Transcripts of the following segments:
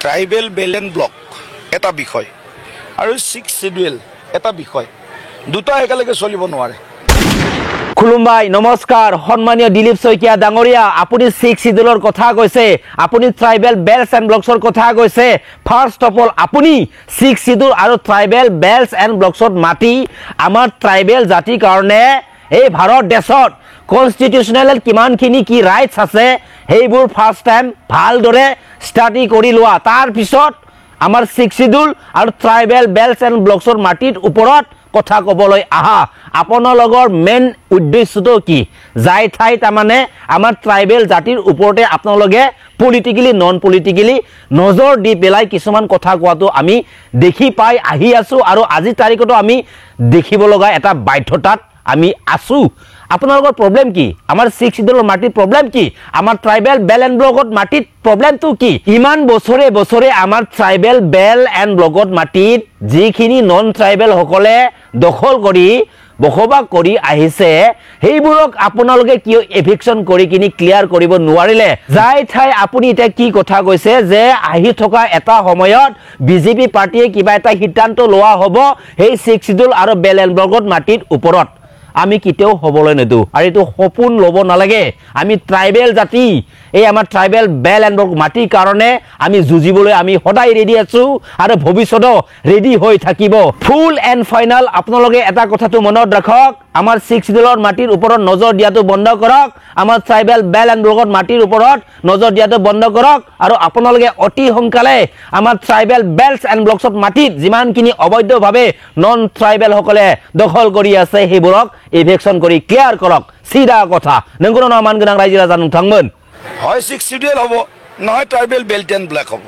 Tribal balance block এটা বিষয় আৰু 6 শিডিউল এটা বিষয় দুটা একেলগে চলিব নোৱাৰে। খুলুমবাই নমস্কাৰ সন্মানীয় দিলীপ শইকীয়া ডাঙৰীয়া আপুনি 6 শিডিউলৰ কথা কৈছে আপুনি ট্ৰাইবেল বেল্টছ এণ্ড ব্লকছৰ কথা কৈছে ফাৰ্ষ্ট অফ অল আপুনি 6 শিডিউল আৰু ট্ৰাইবেল বেল্টছ এণ্ড ব্লকছত মাটি আমাৰ ট্ৰাইবেল জাতিৰ কাৰণে এই ভাৰত দেশত কনষ্টিটিউচনেল কিমানখিনি কি ৰাইটছ আছে সেইবোৰ ফাৰ্ষ্ট টাইম ভালদৰে ষ্টাডি কৰি লোৱা তাৰ পিছত আমাৰ 6 শিডিউল আৰু ট্ৰাইবেল বেল্টছ এণ্ড ব্লকছৰ মাটিৰ ওপৰত কথা কবলৈ আহা আপোনালোকৰ মেইন উদ্দেশ্যটো কি যাই ঠাই তাৰমানে আমাৰ ট্ৰাইবেল জাতিৰ ওপৰতে আপোনালোকে পলিটিক্যালি নন পলিটিক্যালি নজৰ দি পেলাই কিছুমান কথা কোৱাটো আমি দেখি পাই আহি আছো আৰু আজি তাৰিখতো আমি দেখিব লগা এটা বাধ্যতাত আমি আছো। আপোনালোকৰ প্ৰবলেম কি আমাৰ 6 শিডিউলৰ মাটিৰ প্ৰবলেম কি আমাৰ ট্ৰাইবেল বেল এণ্ড ব্লকত মাটিৰ প্ৰবলেমটো কি ইমান বছৰে বছৰে আমাৰ ট্ৰাইবেল বেল এণ্ড ব্লকত মাটিত যিখিনি নন ট্ৰাইবেল সকলে দখল কৰি বসবাস কৰি আহিছে সেইবোৰক আপোনালোকে কিয় এভিকশন কৰি কিনি ক্লিয়াৰ কৰিব নোৱাৰিলে যাই ঠাই আপুনি এটা কি কথা কৈছে যে আহি থকা এটা সময়ত বিজেপি পাৰ্টিয়ে কিবা এটা সিদ্ধান্ত লোৱা হ'ব সেই 6 শিডিউল আৰু বেল এণ্ড ব্লকত মাটিৰ ওপৰত আমি কিতেও হবলৈ নেদু আৰু এটো সপোন লব নালাগে আমি ট্ৰাইবেল জাতি এই আমাৰ ট্ৰাইবেল বেল এণ্ড ব্লক মাটিৰ কাৰণে আমি যুঁজিবলৈ আমি সদায় ৰেডি আছো আৰু ভৱিষ্যতো ৰেডি হৈ থাকিব ফুল এণ্ড ফাইনাল আপোনালোকে এটা কথাটো মনত ৰাখক আমাৰ 6 শিডিউলৰ মাটিৰ ওপৰত নজৰ দিয়াটো বন্ধ কৰক আমাৰ ট্ৰাইবেল বেল এণ্ড ব্লকত মাটিৰ ওপৰত নজৰ দিয়াটো বন্ধ কৰক আৰু আপোনালোকে অতি সোনকালে আমাৰ ট্ৰাইবেল বেল্টছ এণ্ড ব্লকছত মাটিত যিমানখিনি অবৈধভাৱে নন ট্ৰাইবেল সকলে দখল কৰি আছে সেইবোৰক এভিকশন কৰি ক্লিয়াৰ কৰক সিধা কথা নংগুনো মান গনাং ৰাইজে জানো থাংমন হয় 6 শিডিউল হ'ব নহয় ট্ৰাইবেল বেল্ট এণ্ড ব্লক হ'ব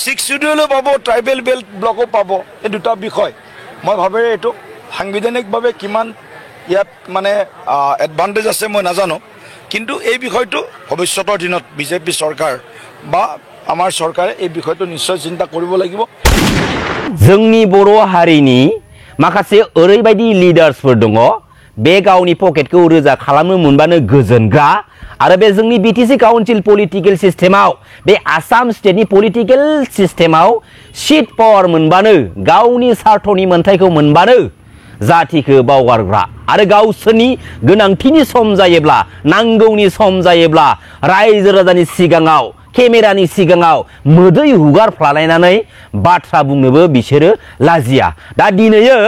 6 শিডিউলো পাব ট্ৰাইবেল বেল্ট ব্লকো পাব এই দুটা বিষয় মই ভাবে এটো সাংবিধানিকভাৱে কিমান ইয়াত মানে এডভান্টেজ আছে মই নাজানো কিন্তু এই বিষয়টো ভৱিষ্যতৰ দিনত বিজেপি চৰকাৰ বা আমাৰ চৰকাৰে এই বিষয়টো নিশ্চয় চিন্তা কৰিব লাগিব जोंनि बर' हारिनि माखासे ओरैबायदि लिडार्सफोर दङ बे गावनि पकेटखौ रोजा खालामनो मोनबानो गोजोनग्रा आरो बे जोंनि बिटिसि काउन्सिल पलिटिकल सिस्टेमाव बे आसाम स्टेटनि पलिटिकल सिस्टेमाव सीट पावर मोनबानो गावनि सार्थनि मोनथायखौ मोनबानो जातिखौ बावगारग्रा आरो गावसोरनि गोनांथिनि सम जायोब्ला नांगौनि सम जायोब्ला रायजो राजानि सिगाङाव केमेरानि सिगाङाव मोदै हुगारफ्लालायनानै बाथ्रा बुंनोबो बिसोरो लाजिया दा दिनैयो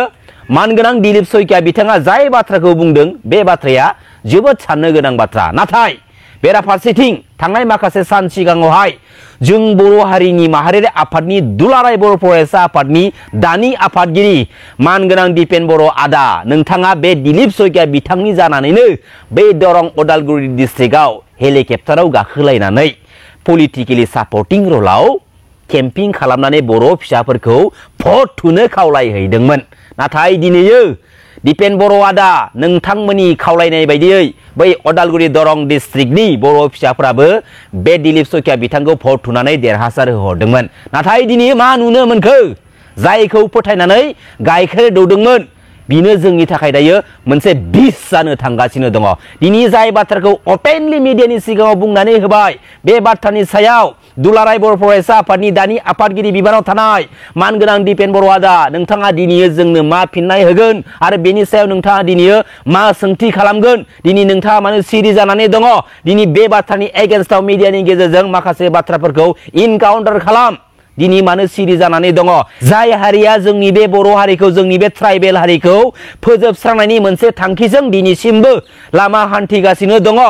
मानगोनां दिलीप शइकिया बिथाङा जाय बाथ्राखौ बुंदों बे बाथ्राया जोबोद साननो गोनां बाथ्रा नाथाय बेराफारसेथिं थांनाय माखासे सान सिगाङावहाय जों बर' हारिनि माहारियारि आफादनि दुलाराय बर' फरायसा आफादनि दानि आफादगिरि मानगोनां दिपेन बर' आदा नोंथाङा बे दिलीप शइकिया बिथांनि जानानैनो बे दरं उदालगुरि डिस्ट्रिक्टआव हेलिकप्टाराव गाखोलायनानै पलिटिकली सापर्टिं रलाव केम्पिं खालामनानै बर' फिसाफोरखौ भट थुनो खावलायहैदोंमोन नाथाय दिनैयो दिपेन बर' आदा नोंथांमोननि खावलायनाय बायदियै बै उदालगुरि दरं डिस्ट्रिक्टनि बर' फिसाफोराबो बे दिलीप शइकिया बिथांखौ भट थुनानै देरहासार होहरदोंमोन नाथाय दिनै मा नुनो मोनखो जायखौ फोथायनानै गायखेर दौदोंमोन बिनो जोंनि थाखाय दायो मोनसे बिस जानो थांगासिनो दङ दिनै जाय बाथ्राखौ ओपेनलि मिडियानि सिगाङाव बुंनानै होबाय बे बाथ्रानि सायाव दुलाराय बर' फरायसा आफादनि दानि आफादगिरि बिबानाव थानाय मानगोनां दिपेन बर' आदा नोंथाङा दिनै जोंनो मा फिननाय होगोन आरो बेनि सायाव नोंथाङा दिनै मा सोंथि खालामगोन दिनै नोंथाङा मानो सिरि जानानै दङ दिनै बे बाथ्रानि एगेन्स्टआव मिडियानि गेजेरजों माखासे बाथ्राफोरखौ इनकाउन्टार खालाम दिनै मानो सिरि जानानै दङ जाय हारिया जोंनि बे बर' हारिखौ जोंनि बे ट्राइबेल हारिखौ फोजोबस्रांनायनि मोनसे थांखिजों दिनैसिमबो लामा हान्थिगासिनो दङ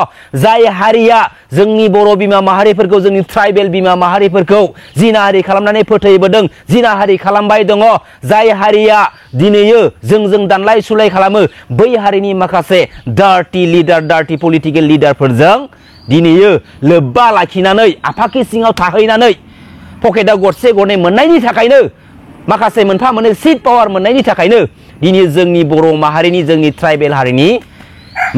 जाय हारिया जोंनि बर' बिमा माहारिफोरखौ जोंनि ट्राइबेल बिमा माहारिफोरखौ जिनाहारि खालामनानै फोथैबोदों जिनाहारि खालामबाय दङ जाय हारिया दिनैयो जोंजों दानलाय सुलाय खालामो बै हारिनि माखासे डार्टी लिडार डार्टी पलिटिकल लिडारफोरजों दिनैयो लोब्बा लाखिनानै आफाखि सिङाव थाहैनानै पकेटाव गरसे गरनै मोननायनि थाखायनो माखासे मोनफा मोननै सीट पावर मोननायनि थाखायनो दिनै जोंनि बर' माहारिनि जोंनि ट्राइबेल हारिनि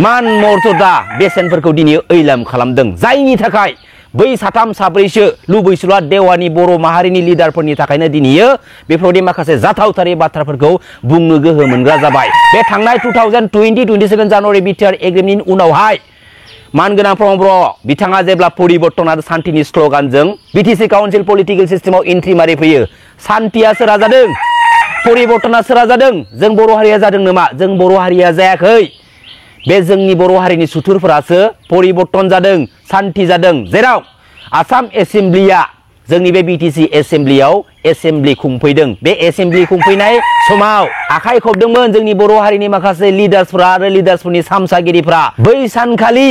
मान मर्यादा बेसेनफोरखौ दिनै ओइलाम खालामदों जायनि थाखाय बै साथाम साब्रैसो लुबैसुला देवानि बर' माहारिनि लिडारफोरनि थाखायनो दिनैयो बेफोरबायदि माखासे जाथावथारि बाथ्राफोरखौ बुंनो गोहो मोनग्रा जाबाय बे थांनाय 2020-27 जानुवारि बिटिआर एग्रिमेन्टनि उनावहाय मानगोनां प्रमद बर' बिथाङा जेब्ला परिबर्तन आरो सान्तिनि स्ल'गानजों बिटिसि काउन्सिल पलिटिकेल सिस्टेमाव एन्ट्रि मारि फैयो सान्तिया सोरा जादों परिबर्तना सोरा जादों जों बर' हारिया जादों नामा जों बर' हारिया जायाखै बे जोंनि बर' हारिनि सुथुरफोरासो परिबर्तन जादों सान्ति जादों जेराव आसाम एसेम्ब्लिया जोंनि बे बिटिसि एसेम्ब्लियाव एसेम्ब्लि खुंफैदों बे एसेम्ब्लि खुंफैनाय समाव आखाइ खबदोंमोन जोंनि बर' हारिनि माखासे लिडार्सफोरा आरो लिडार्सफोरनि सामसागिरिफ्रा बै सानखालि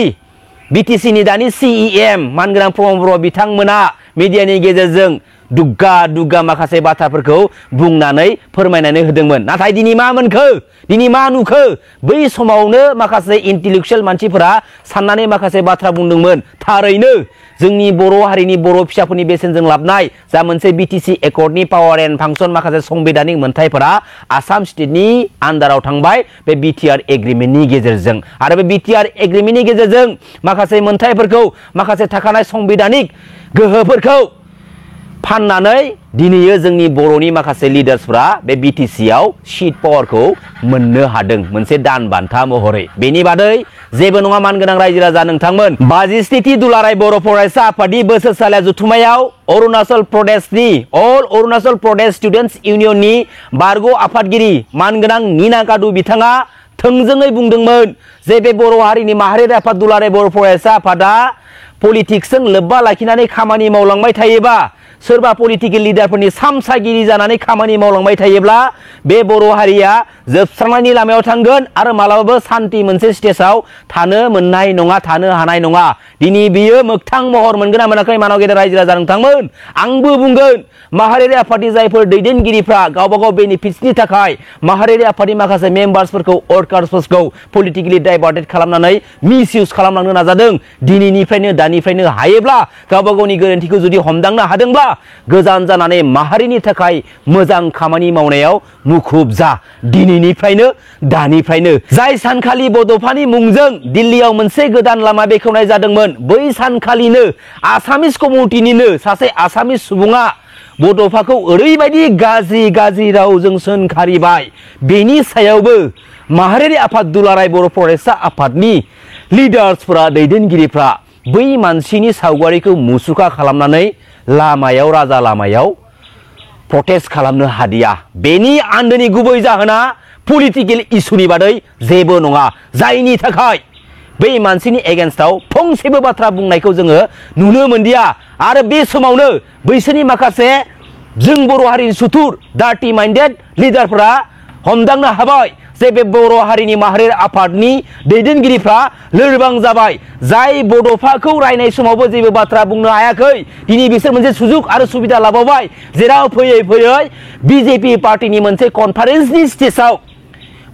बिटिसिनि दानि सिइएम मानगोनां प्रमद बर' बिथांमोना मिडियानि गेजेरजों दुग्गा माखासे बाथ्राफोरखौ बुंनानै फोरमायनानै होदोंमोन नाथाय दिनै मा मोनखो दिनै मा नुखो बै समावनो माखासे इन्टेलेक्चुवेल मानसिफोरा साननानै माखासे बाथ्रा बुंदोंमोन थारैनो जोंनि बर' हारिनि बर' फिसाफोरनि बेसेनजों लाबनाय जा मोनसे बिटिसि एकर्डनि पावार एन्ड फांसन माखासे संबिधानिक मोनथायफोरा आसाम स्टेटनि आन्दाराव थांबाय बे बिटिआर एग्रिमेन्टनि गेजेरजों आरो बे बिटिआर एग्रिमेन्टनि गेजेरजों माखासे मोनथायफोरखौ माखासे थाखानाय संबिधानिक गोहोफोरखौ फाननानै दिनैयो जोंनि बर'नि माखासे लिडार्सफ्रा बे बिटिसिआव सीट पावारखौ मोननो हादों मोनसे दान बान्था महरै बेनि बादै जेबो नङा मानगोनां रायजो राजा नोंथांमोन 52थि दुलाराय बर' फरायसा आफादनि बोसोरसालिया जथुम्मायाव अरुणाचल प्रदेशनि अल अरुणाचल प्रदेश स्टुडेन्टस इउनियननि बारग' आफादगिरि मानगोनां नीना कादु बिथाङा थोंजोङै बुंदोंमोन जे बे बर' हारिनि माहारियारि आफाद दुलाराय बर' फरायसा आफादा पलिटिक्सजों लोब्बा लाखिनानै खामानि मावलांबाय थायोबा सोरबा पलिटिकेल लिडारफोरनि सामसागिरि जानानै खामानि मावलांबाय थायोब्ला बे बर' हारिया जोबस्रांनायनि लामायाव थांगोन आरो मालाबाबो सान्ति मोनसे स्टेजाव थानो मोननाय नङा थानो हानाय नङा दिनै बियो मोगथां महर मोनगोन ना मोनाखै मानव गेदेर रायजो राजा नोंथांमोन आंबो बुंगोन माहारियारि आफादनि जायफोर दैदेनगिरिफ्रा गावबा गाव बेनिफिट्सनि थाखाय माहारियारि आफादनि माखासे मेम्बार्सफोरखौ वर्कार्सफोरखौ पलिटिकेलि डाइभार्टेड खालामनानै मिसइउज खालामलांनो नाजादों दिनैनिफ्रायनो दानिफ्रायनो हायोब्ला गावबा गावनि गोरोन्थिखौ जुदि हमदांनो हादोंब्ला गोजान जानानै माहारिनि थाखाय मोजां खामानि मावनायाव मुखुब जा दिनैनिफ्रायनो दानिफ्रायनो जाय सानखालि बड'फानि मुंजों दिल्लीयाव मोनसे गोदान लामा बेखेवनाय जादोंमोन बै सानखालिनो आसामिस कमिउनिटिनिनो सासे आसामिस सुबुङा बड'फाखौ ओरैबायदि गाज्रि रावजों सोंखारिबाय बेनि सायावबो माहारियारि आफाद दुलाराय बर' फरायसा आफादनि लिडार्सफोरा दैदेनगिरिफ्रा बै मानसिनि सावगारिखौ मुसुखा खालामनानै लामायाव राजा लामायाव प्रटेस्ट खालामनो हादिया बेनि आन्दोनि गुबै जाहोना पलिटिकेल इस्युनि बादै जेबो नङा जायनि थाखाय बै मानसिनि एगेन्स्टआव फंसेबो बाथ्रा बुंनायखौ जोङो नुनो मोनदिया आरो बे समावनो बैसोरनि माखासे जों बर' हारिनि सुथुर डार्टी माइन्डेड लिडारफोरा हमदांनो हाबाय जे बे बर' हारिनि माहारियारि आफादनि दैदेनगिरिफ्रा लोरबां जाबाय जाय बड'फाखौ रायनाय समावबो जेबो बाथ्रा बुंनो हायाखै दिनै बिसोर मोनसे सुजुग आरो सुबिदा लाबावबाय जेराव फैयै बिजेपि पार्टीनि मोनसे कनफारेन्सनि स्टेजाव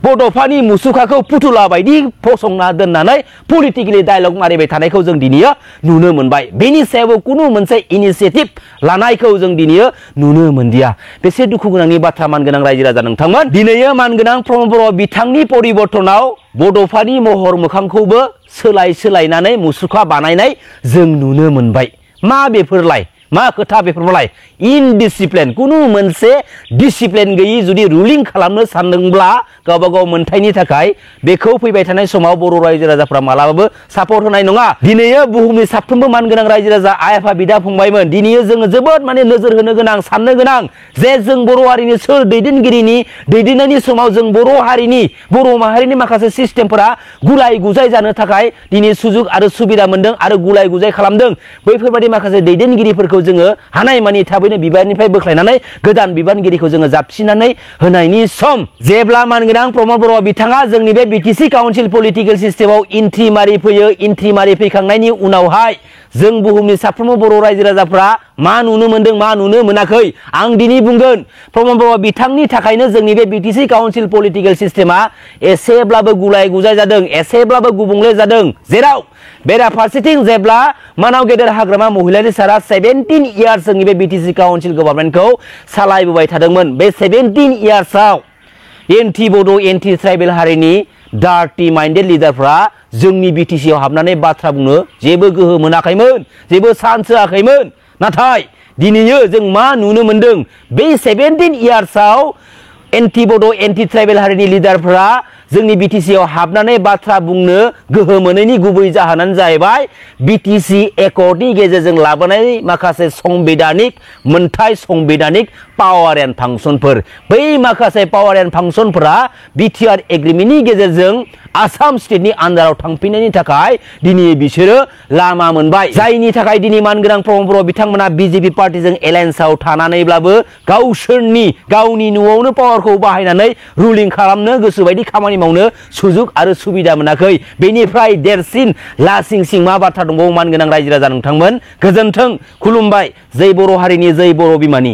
बड'फानि मुसुखाखौ फुथुला बायदि फसंना दोननानै पलिटिकेलि डायलग मारिबाय थानायखौ जों दिनैयो नुनो मोनबाय बेनि सायावबो कुनु मोनसे इनिशिएटिभ लानायखौ जों दिनैयो नुनो मोनदिया बेसे दुखु गोनांनि बाथ्रा मानगोनां रायजो राजा नोंथांमोन दिनैयो मानगोनां प्रमद बर' बिथांनि परिबर्तनाव बड'फानि महर मोखांखौबो सोलायनानै मुसुखा बानायनाय जों नुनो मोनबाय मा बेफोरलाय मा खोथा बेफोरलाय इनडिसिप्लिन कुनु मोनसे डिसिप्लिन गैयि जुदि रुलिं खालामनो सानदोंब्ला गावबा गाव मोनथायनि थाखाय बेखौ फैबाय थानाय समाव बर' रायजो राजाफ्रा मालाबाबो सापर्ट होनाय नङा दिनैयो बुहुमनि साफ्रोमबो मानगोनां रायजो राजा आइ आफा बिदा फंबायमोन दिनैयो जोङो जोबोद माने नोजोर होनो गोनां साननो गोनां जे जों बर' हारिनि सोर दैदेनगिरिनि दैदेननायनि समाव जों बर' हारिनि बर' माहारिनि माखासे सिस्टेमफोरा गुलाय गुजाय जानो थाखाय दिनै सुजुग आरो सुबिदा मोनदों आरो गुलाय गुजाय खालामदों बैफोरबायदि माखासे दैदेनगिरिफोरखौ जोङो हानायमानि थाबैनो बिबाननिफ्राय बोख्लायनानै गोदान बिबानगिरिखौ जोङो जाबसिननानै होनायनि सम जेब्ला मानगोनां प्रमद बर' बिथाङा जोंनि बे बिटिसि काउन्सिल पलिटिकेल सिस्टेमाव एन्ट्रि मारि फैयो एन्ट्रि मारि फैखांनायनि उनावहाय जों बुहुमनि साफ्रोमबो बर' रायजो राजाफ्रा मा नुनो मोनदों मा नुनो मोनाखै आं दिनै बुंगोन प्रमद बर' बिथांनि थाखायनो जोंनि बे बिटिसि काउन्सिल पलिटिकेल सिस्टेमा एसेब्लाबो गुलाय गुजाय जादों एसेब्लाबो गुबुंले जादों जेराव बेराफारसेथिं जेब्ला मानाव गेदेर हाग्रामा महिलारि सारा 17 इयार्स जोंनि बे बिटिसि काउन्सिल गभर्नमेन्टखौ सालायबोबाय थादोंमोन बे 17 इयार्सआव एन्टि बड' एन्टि ट्राइबेल हारिनि डार्टी माइन्डेड लिडारफ्रा जोंनि बिटिसिआव हाबनानै बाथ्रा बुंनो जेबो गोहो मोनाखैमोन जेबो चान्स होआखैमोन नाथाय दिनैयो जों मा नुनो मोनदों बे 17 इयार्सआव एन्टि बड' एन्टि ट्राइबेल हारिनि लिडारफ्रा जोंनि BTC आव हाबनानै बाथ्रा बुंनो गोहो मोनैनि गुबै जाहोनानो जाहैबाय BTC एकर्डनि गेजेरजों लाबोनाय माखासे संबिधानिक मोनथाय संबिधानिक पावार एन्ड फांसनफोर बै माखासे पावार एन्ड फांसनफोरा BTR एग्रिमेन्टनि गेजेरजों आसाम स्टेटनि आन्दाराव थांफिननायनि थाखाय दिनै बिसोरो लामा मोनबाय जायनि थाखाय दिनै मानगोनां प्रमद बर' बिथांमोना BJP पार्टीजों एलायन्सआव थानानैब्लाबो गावनि न'आवनो पावारखौ बाहायनानै रुलिं खालामनो गोसोबायदि खामानि मावनो सुजुग आरो सुबिदा मोनाखै बेनिफ्राय देरसिन लासिंसिं मा बाथ्रा दंबावो मानगोनां रायजो राजा नोंथांमोन गोजोन्थों खुलुमबाय जै बर' हारिनि जै बर' बिमानि